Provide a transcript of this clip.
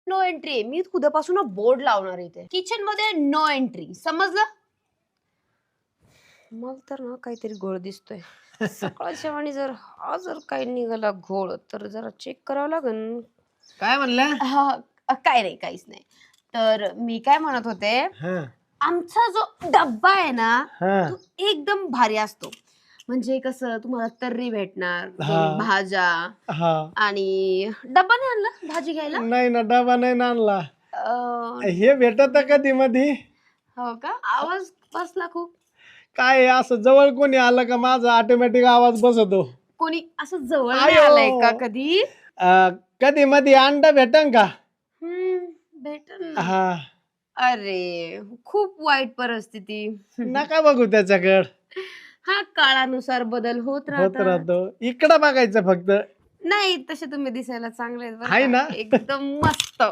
No entry. मी उद्यापासून board लावणार इथे, किचन मध्ये नो एंट्री, समजलं? मला तर ना काहीतरी घोळ दिसतोय. सकाळच्या आणि जर काही निघाला घोळ तर जरा चेक करावं लागेल. काय म्हणलं? काय नाही, काहीच नाही. तर मी काय म्हणत होते, हा आमचा जो डब्बा आहे ना हा तो एकदम भारी असतो. म्हणजे कसं तुम्हाला तर्री भेटणार, हा. भाज्या, हा आणि डब्बा नाही आणला भाजी घ्यायला? नाही ना, डबा नाही ना आणला. अं, हे भेटत कधी मधी? हो का? आवाज बसला खूप. काय आहे, असं जवळ कोणी आलं का माझा ऑटोमॅटिक आवाज बसतो. कोणी असं जवळ नाही आयो. आलंय का कधी? कधी मधी अंडा भेटन का? भेटल ना. हा अरे खूप वाईट परिस्थिती. नका बघू त्याच्याकड. हा, काळानुसार बदल होत होत राहतात. राहतो. इकडं बघायचं फक्त. नाही, तसे तुम्ही दिसायला चांगले आहेत बरं आहे का? ना? एकदम मस्त.